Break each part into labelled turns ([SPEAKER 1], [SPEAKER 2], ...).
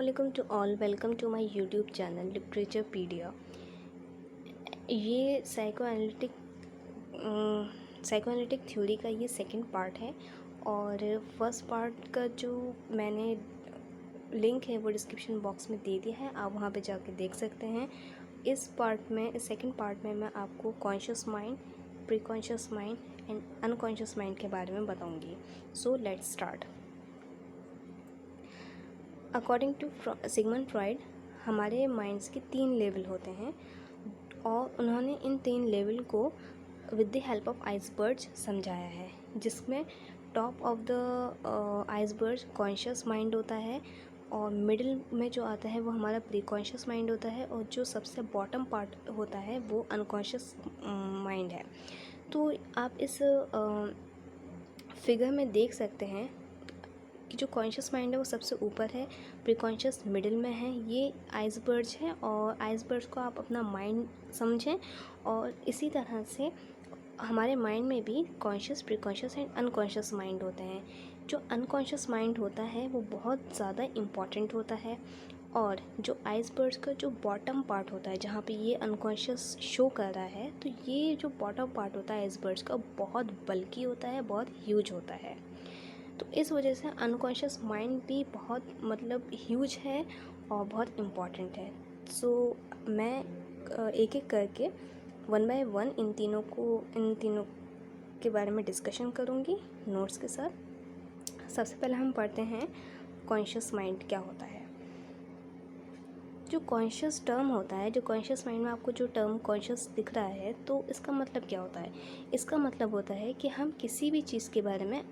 [SPEAKER 1] अस्सलामुअलैकुम to all, welcome to my YouTube channel Literaturepedia. ये psychoanalytic theory का ये सेकंड पार्ट है और फर्स्ट पार्ट का जो मैंने लिंक है वो डिस्क्रिप्शन बॉक्स में दे दिया है, आप वहाँ पे जाके देख सकते हैं। इस सेकंड पार्ट में मैं आपको conscious mind, preconscious mind and unconscious mind के बारे में बताऊँगी। So let's start. According to Sigmund Freud, हमारे माइंड्स के 3 लेवल होते हैं और उन्होंने इन 3 लेवल को with the help of iceberg समझाया है, जिसमें top of the iceberg conscious mind होता है और मिडिल में जो आता है वो हमारा प्रीकॉन्शियस माइंड होता है और जो सबसे बॉटम पार्ट होता है वो अनकॉन्शियस माइंड है। तो आप इस फिगर में देख सकते हैं कि जो कॉन्शियस माइंड है वो सबसे ऊपर है, प्रीकॉन्शियस मिडिल में है। ये आइसबर्ग है और आइसबर्ग को आप अपना माइंड समझें और इसी तरह से हमारे माइंड में भी conscious, preconscious and unconscious mind होते हैं। जो अनकॉन्शियस माइंड होता है वो बहुत ज़्यादा इम्पॉर्टेंट होता है और जो आइसबर्ग का जो बॉटम पार्ट होता है जहाँ पे ये अनकॉन्शियस शो कर रहा है, तो ये जो बॉटम पार्ट होता है आइसबर्ग का बहुत बल्की होता है, बहुत ह्यूज होता है। तो इस वजह से अनकॉन्शियस माइंड भी बहुत ह्यूज है और बहुत इम्पॉर्टेंट है। सो मैं एक एक करके वन बाय वन इन तीनों के बारे में डिस्कशन करूँगी नोट्स के साथ। सबसे पहले हम पढ़ते हैं कॉन्शियस माइंड क्या होता है। जो कॉन्शियस टर्म होता है, जो कॉन्शियस माइंड में आपको जो टर्म कॉन्शियस दिख रहा है, तो इसका मतलब क्या होता है? इसका मतलब होता है कि हम किसी भी चीज़ के बारे में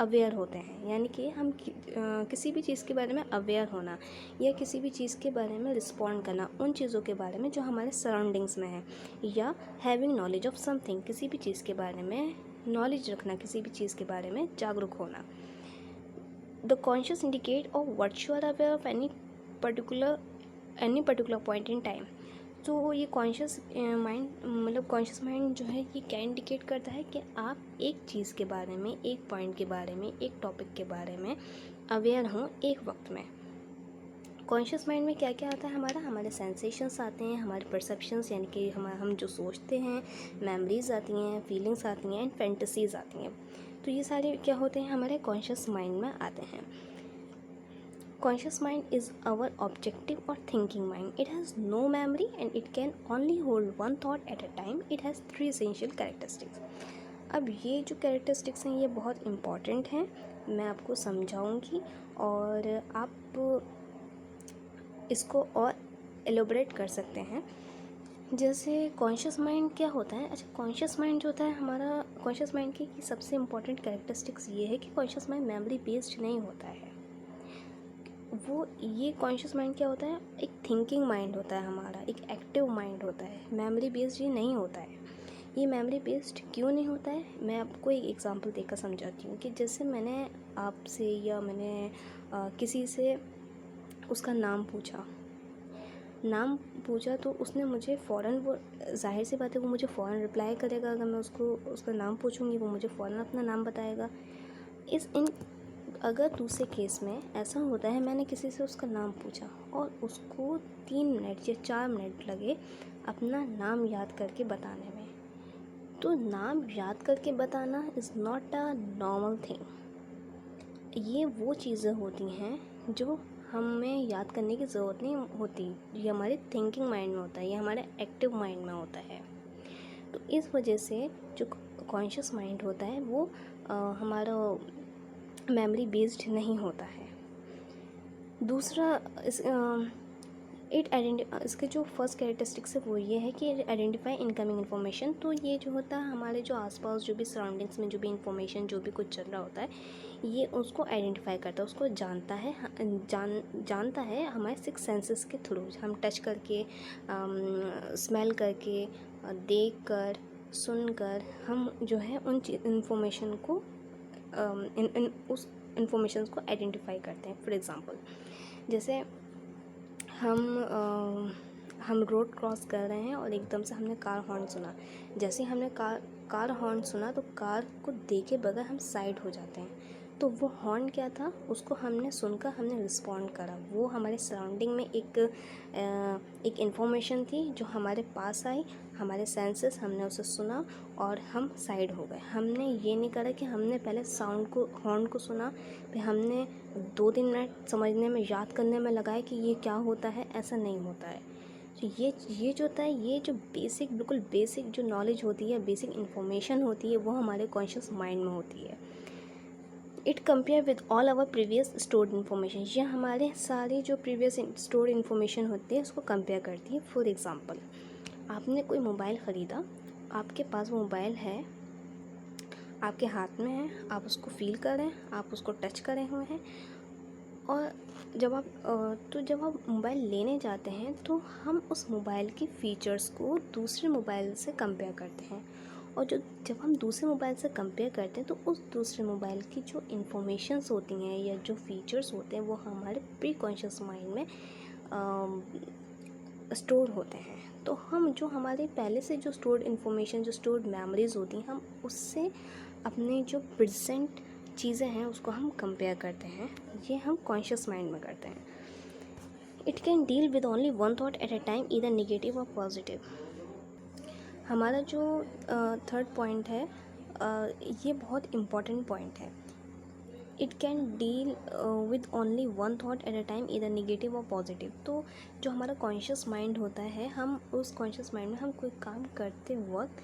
[SPEAKER 1] अवेयर होते हैं, यानी कि हम किसी भी चीज़ के बारे में अवेयर होना या किसी भी चीज़ के बारे में रिस्पॉन्ड करना उन चीज़ों के बारे में जो हमारे सराउंडिंग्स में है, या हैविंग नॉलेज ऑफ समथिंग, किसी भी चीज़ के बारे में नॉलेज रखना, किसी भी चीज़ के बारे में जागरूक होना। The conscious indicate of what you are aware of any particular point in time. तो ये कॉन्शियस माइंड जो है ये क्या इंडिकेट करता है कि आप एक चीज़ के बारे में, एक पॉइंट के बारे में, एक टॉपिक के बारे में अवेयर हों एक वक्त में। कॉन्शियस माइंड में क्या क्या आता है? हमारे सेंसेशंस आते हैं, हमारे परसेप्शंस यानी कि हम जो सोचते हैं, मेमोरीज आती हैं, फीलिंग्स आती हैं एंड फैंटेसीज आती हैं। तो ये सारे क्या होते हैं? हमारे कॉन्शियस माइंड में आते हैं। Conscious mind is our objective or thinking mind. It has no memory and it can only hold one thought at a time. It has 3 essential characteristics. अब ये जो कैरेक्टरिस्टिक्स हैं ये बहुत इम्पॉर्टेंट हैं, मैं आपको समझाऊंगी और आप इसको और एलोबरेट कर सकते हैं। जैसे कॉन्शियस माइंड क्या होता है? अच्छा, कॉन्शियस माइंड जो होता है हमारा, कॉन्शियस माइंड की सबसे इम्पॉर्टेंट कैरेक्टरिस्टिक्स ये है कि कॉन्शियस माइंड मेमोरी बेस्ड नहीं होता है। ये कॉन्शियस माइंड क्या होता है? एक थिंकिंग माइंड होता है हमारा, एक एक्टिव माइंड होता है। मेमोरी बेस्ड ये नहीं होता है। ये मेमोरी बेस्ड क्यों नहीं होता है? मैं आपको एक एग्जांपल देकर समझाती हूँ कि जैसे मैंने आपसे या मैंने किसी से उसका नाम पूछा तो उसने मुझे फ़ौरन, वो जाहिर सी बात है वो मुझे फ़ौरन रिप्लाई करेगा। अगर मैं उसको उसका नाम पूछूंगी वो मुझे फ़ौरन अपना नाम बताएगा। अगर दूसरे केस में ऐसा होता है, मैंने किसी से उसका नाम पूछा और उसको 3 मिनट या 4 मिनट लगे अपना नाम याद करके बताने में, तो नाम याद करके बताना is not a normal thing. ये वो चीज़ें होती हैं जो हमें याद करने की ज़रूरत नहीं होती, ये हमारे थिंकिंग माइंड में होता है, ये हमारे एक्टिव माइंड में होता है। तो इस वजह से जो कॉन्शियस माइंड होता है वो हमारा मेमोरी बेस्ड नहीं होता है। दूसरा इसके जो फर्स्ट कैरेक्टरिस्टिक्स है वो ये है कि आइडेंटिफाई इनकमिंग इन्फॉर्मेशन। तो ये जो होता है हमारे जो आसपास जो भी सराउंडिंग्स में जो भी इन्फॉर्मेशन, जो भी कुछ चल रहा होता है, ये उसको आइडेंटिफाई करता है, उसको जानता है हमारे 6 सेंसेस के थ्रू। हम टच करके, स्मेल करके, देख कर, सुन कर हम जो है उन इन्फॉर्मेशन को उस इन्फॉर्मेशन को आइडेंटिफाई करते हैं। फॉर एग्ज़ाम्पल, जैसे हम रोड क्रॉस कर रहे हैं और एकदम से हमने कार हॉर्न सुना। जैसे ही हमने कार हॉर्न सुना तो कार को देखे बगैर हम साइड हो जाते हैं। तो वो हॉर्न क्या था, उसको हमने सुनकर हमने रिस्पॉन्ड करा। वो हमारे सराउंडिंग में एक इन्फॉर्मेशन थी जो हमारे पास आई, हमारे सेंसेस, हमने उसे सुना और हम साइड हो गए। हमने ये नहीं करा कि हमने पहले साउंड को, हॉर्न को सुना, फिर हमने 2-3 मिनट समझने में, याद करने में लगाया कि ये क्या होता है। ऐसा नहीं होता है। तो ये जो होता है, ये जो बेसिक, बिल्कुल बेसिक जो नॉलेज होती है, बेसिक इन्फॉर्मेशन होती है, वो हमारे कॉन्शियस माइंड में होती है। It compare with all our previous stored information. ये हमारे सारे जो प्रीवियस स्टोर्ड इन्फॉर्मेशन होती है उसको कंपेयर करती है। फॉर एग्ज़ाम्पल, आपने कोई मोबाइल ख़रीदा, आपके पास वो मोबाइल है, आपके हाथ में है, आप उसको फील कर रहे हैं, आप उसको टच करे हुए हैं, और जब आप मोबाइल लेने जाते हैं तो हम उस मोबाइल की फ़ीचर्स को दूसरे मोबाइल से कंपेयर करते हैं। और जब हम दूसरे मोबाइल से कंपेयर करते हैं तो उस दूसरे मोबाइल की जो इन्फॉर्मेशंस होती हैं या जो फ़ीचर्स होते हैं वो हमारे प्री कॉन्शियस माइंड में स्टोर होते हैं। तो हम जो हमारे पहले से जो स्टोर्ड इन्फॉर्मेशन, जो स्टोर्ड मेमोरीज होती हैं, हम उससे अपने जो प्रेजेंट चीज़ें हैं उसको हम कंपेयर करते हैं। ये हम कॉन्शियस माइंड में करते हैं। It can deal with only one thought at a time, either negative और पॉजिटिव। हमारा जो थर्ड पॉइंट है, ये बहुत इम्पॉर्टेंट पॉइंट है। It can deal with only one thought at a time, इधर नेगेटिव और पॉजिटिव। तो जो हमारा कॉन्शियस माइंड होता है, हम उस कॉन्शियस माइंड में हम कोई काम करते वक्त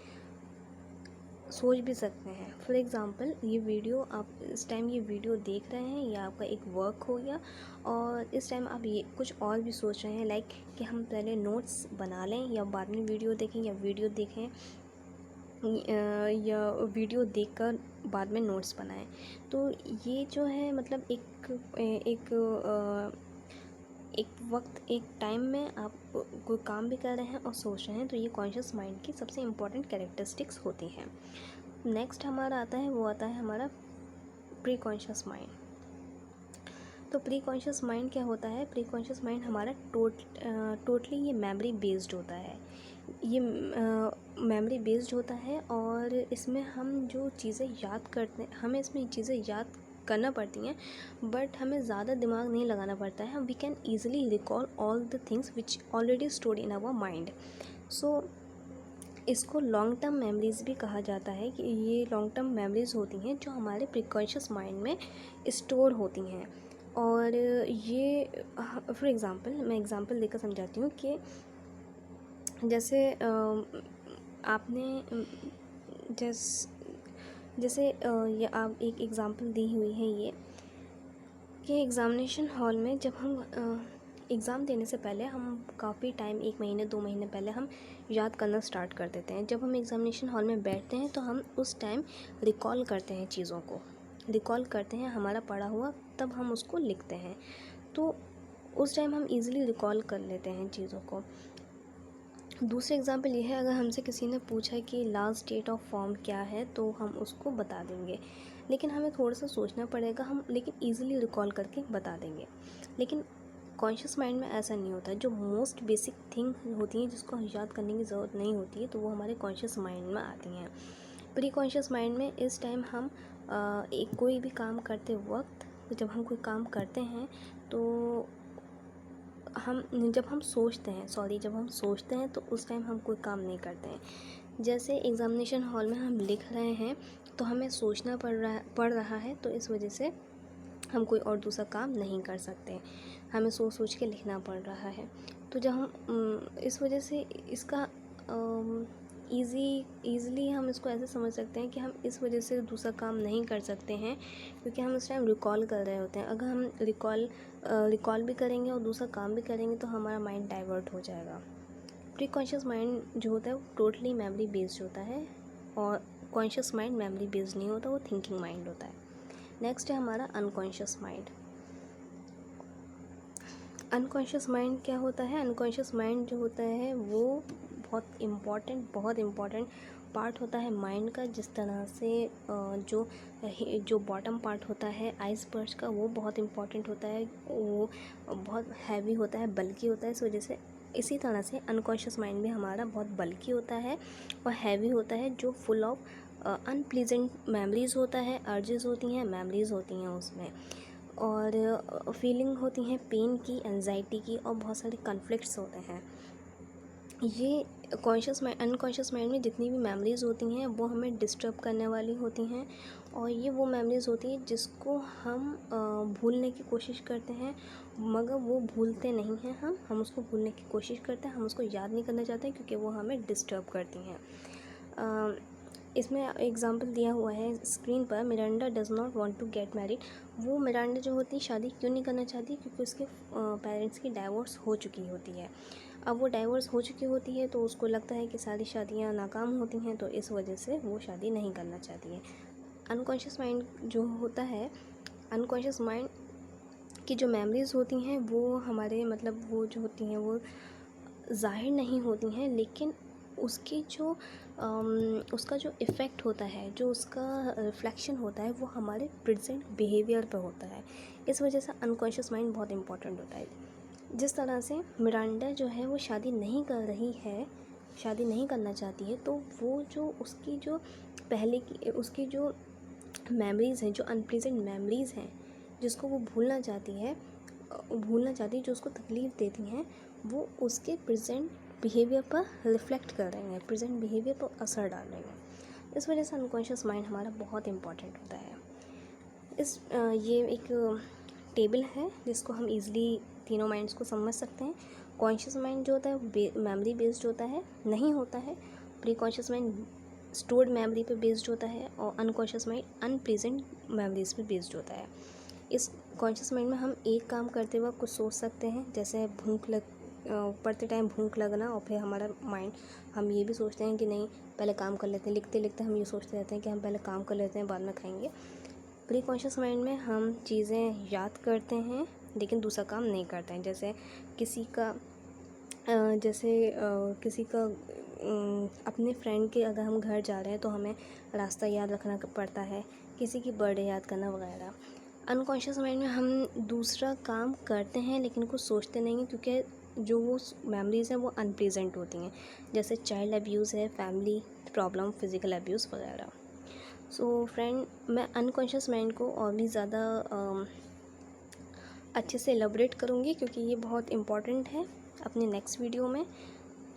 [SPEAKER 1] सोच भी सकते हैं। फॉर एग्ज़ाम्पल, ये वीडियो आप इस टाइम ये वीडियो देख रहे हैं, या आपका एक वर्क हो गया, और इस टाइम आप ये कुछ और भी सोच रहे हैं, लाइक कि हम पहले नोट्स बना लें या बाद में वीडियो देखें, या वीडियो देखें या वीडियो देखकर बाद में नोट्स बनाएं। तो ये जो है, मतलब एक वक्त, एक टाइम में आप कोई काम भी कर रहे हैं और सोच रहे हैं, तो ये कॉन्शियस माइंड की सबसे इम्पॉर्टेंट कैरेक्टरिस्टिक्स होती हैं। नेक्स्ट हमारा आता है, वो आता है हमारा प्री कॉन्शियस माइंड। तो प्री कॉन्शियस माइंड क्या होता है? प्री कॉन्शियस माइंड हमारा टोटली ये मेमोरी बेस्ड होता है। ये मेमोरी बेस्ड होता है, और इसमें हम जो चीज़ें याद करते हैं, हमें इसमें चीज़ें याद करना पड़ती हैं, बट हमें ज़्यादा दिमाग नहीं लगाना पड़ता है। We can easily recall all the things which already stored in our mind. So इसको लॉन्ग टर्म मेमोरीज़ भी कहा जाता है, कि ये लॉन्ग टर्म मेमोरीज़ होती हैं जो हमारे प्रीकॉन्शियस माइंड में स्टोर होती हैं। और ये फॉर एग्ज़ाम्पल, मैं एग्ज़ाम्पल देकर समझाती हूँ कि जैसे आपने जैसे ये आप एक एग्ज़ाम्पल दी हुई है, ये कि एग्ज़ामिनेशन हॉल में जब हम एग्ज़ाम देने से पहले हम काफ़ी टाइम, 1 महीने 2 महीने पहले हम याद करना स्टार्ट कर देते हैं। जब हम एग्ज़ामिनेशन हॉल में बैठते हैं तो हम उस टाइम रिकॉल करते हैं, चीज़ों को रिकॉल करते हैं, हमारा पढ़ा हुआ, तब हम उसको लिखते हैं। तो उस टाइम हम ईज़िली रिकॉल कर लेते हैं चीज़ों को। दूसरा एग्ज़ाम्पल ये है, अगर हमसे किसी ने पूछा कि लास्ट डेट ऑफ फॉर्म क्या है, तो हम उसको बता देंगे, लेकिन हमें थोड़ा सा सोचना पड़ेगा, हम लेकिन ईज़िली रिकॉल करके बता देंगे। लेकिन कॉन्शियस माइंड में ऐसा नहीं होता। जो मोस्ट बेसिक थिंग होती हैं जिसको याद करने की ज़रूरत नहीं होती है, तो वो हमारे कॉन्शियस माइंड में आती हैं। प्री कॉन्शियस माइंड में इस टाइम हम कोई भी काम करते वक्त, जब हम कोई काम करते हैं तो जब हम सोचते हैं तो उस टाइम हम कोई काम नहीं करते हैं। जैसे एग्ज़ामिनेशन हॉल में हम लिख रहे हैं तो हमें सोचना पड़ रहा है, तो इस वजह से हम कोई और दूसरा काम नहीं कर सकते, हमें सोच के लिखना पड़ रहा है। तो जब हम इस वजह से इसका ईज़िली हम इसको ऐसे समझ सकते हैं कि हम इस वजह से दूसरा काम नहीं कर सकते हैं, क्योंकि हम उस टाइम रिकॉल कर रहे होते हैं। अगर हम रिकॉल भी करेंगे और दूसरा काम भी करेंगे तो हमारा माइंड डाइवर्ट हो जाएगा। प्री कॉन्शियस माइंड जो होता है वो टोटली मेमोरी बेस्ड होता है, और कॉन्शियस माइंड मेमोरी बेस्ड नहीं होता, वो थिंकिंग माइंड होता है। नेक्स्ट है हमारा अनकॉन्शियस माइंड। अनकॉन्शियस माइंड क्या होता है? अनकॉन्शियस माइंड जो होता है वो बहुत इम्पॉर्टेंट पार्ट होता है माइंड का। जिस तरह से जो बॉटम पार्ट होता है आइसबर्ग का, वो बहुत इम्पॉर्टेंट होता है, वो बहुत हैवी होता है, बल्कि होता है। इस वजह से इसी तरह से अनकॉन्शियस माइंड भी हमारा बहुत बल्कि होता है और हैवी होता है, जो फुल ऑफ अनप्लीजेंट मेमोरीज़ होता है, अर्जेस होती हैं, मेमोरीज़ होती हैं उसमें, और फीलिंग होती हैं पेन की, एंजाइटी की, और बहुत सारे कॉन्फ्लिक्ट्स होते हैं। ये कॉन्शियस माइंड, अनकॉन्शियस माइंड में जितनी भी मेमोरीज़ होती हैं वो हमें डिस्टर्ब करने वाली होती हैं, और ये वो मेमोरीज़ होती हैं जिसको हम भूलने की कोशिश करते हैं, मगर वो भूलते नहीं हैं। हम उसको भूलने की कोशिश करते हैं, हम उसको याद नहीं करना चाहते हैं, क्योंकि वो हमें डिस्टर्ब करती हैं। इसमें एग्जांपल दिया हुआ है स्क्रीन पर, Miranda does not want to get married. वो मिरांडा जो होती है शादी क्यों नहीं करना चाहती, क्योंकि उसके पेरेंट्स की डाइवोर्स हो चुकी होती है। अब वो डाइवोर्स हो चुकी होती है तो उसको लगता है कि सारी शादियां नाकाम होती हैं, तो इस वजह से वो शादी नहीं करना चाहती है। अनकॉन्शियस माइंड जो होता है, अनकॉन्शियस माइंड की जो मेमोरीज़ होती हैं वो हमारे मतलब वो जो होती हैं वो ज़ाहिर नहीं होती हैं, लेकिन उसकी जो उसका जो इफ़ेक्ट होता है, जो उसका रिफ्लेक्शन होता है, वो हमारे प्रेजेंट बिहेवियर पर होता है। इस वजह से अनकॉन्शियस माइंड बहुत इम्पॉर्टेंट होता है। जिस तरह से मिरांडा जो है वो शादी नहीं कर रही है, शादी नहीं करना चाहती है, तो वो जो उसकी जो पहले की उसकी जो मेमोरीज़ हैं, जो अनप्लीजेंट मेमोरीज़ हैं, जिसको वो भूलना चाहती है, जो उसको तकलीफ़ देती हैं, वो उसके प्रेजेंट बिहेवियर पर रिफ्लेक्ट कर रही हैं, प्रेजेंट बिहेवियर पर असर डाल रही हैं। इस वजह से अनकॉन्शियस माइंड हमारा बहुत इम्पॉर्टेंट होता है। ये एक टेबल है जिसको हम इजीली तीनों माइंड्स को समझ सकते हैं। कॉन्शियस माइंड जो होता है वो मेमोरी बेस्ड होता है, नहीं होता है। Pre conscious mind stored memory पे बेस्ड होता है, और अनकॉन्शियस माइंड अनप्रेजेंट मेमोरीज पे बेस्ड होता है। इस कॉन्शियस माइंड में हम एक काम करते वक्त कुछ सोच सकते हैं, जैसे पढ़ते टाइम भूख लगना, और फिर हमारा माइंड हम ये भी सोचते हैं कि नहीं पहले काम कर लेते हैं, लिखते लिखते हम ये सोचते रहते हैं कि हम पहले काम कर लेते हैं, बाद में खाएंगे। प्री कॉन्शियस माइंड में हम चीज़ें याद करते हैं लेकिन दूसरा काम नहीं करते हैं। जैसे किसी का अपने फ्रेंड के अगर हम घर जा रहे हैं तो हमें रास्ता याद रखना पड़ता है, किसी की बर्थडे याद करना वगैरह। अनकॉन्शियस माइंड में हम दूसरा काम करते हैं लेकिन कुछ सोचते नहीं हैं, क्योंकि जो वो मेमोरीज़ हैं वो अनप्लेजेंट होती हैं, जैसे चाइल्ड अब्यूज़ है, फैमिली प्रॉब्लम, फिज़िकल अब्यूज़ वगैरह। सो फ्रेंड, मैं अनकॉन्शियस माइंड को और भी ज़्यादा अच्छे से एलैबोरेट करूँगी, क्योंकि ये बहुत इम्पॉर्टेंट है अपने नेक्स्ट वीडियो में।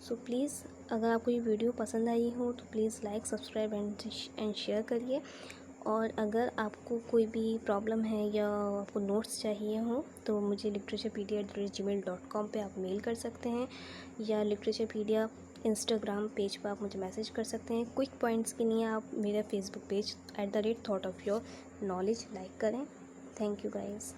[SPEAKER 1] सो प्लीज़, अगर आपको ये वीडियो पसंद आई हो तो please like, subscribe and share करिए। और अगर आपको कोई भी प्रॉब्लम है या आपको नोट्स चाहिए हो तो मुझे literaturpedia@gmail.com पे आप मेल कर सकते हैं, या literaturpedia इंस्टाग्राम पेज पर आप मुझे मैसेज कर सकते हैं। क्विक पॉइंट्स के लिए आप मेरा Facebook page @thought of your knowledge like करें। Thank you guys.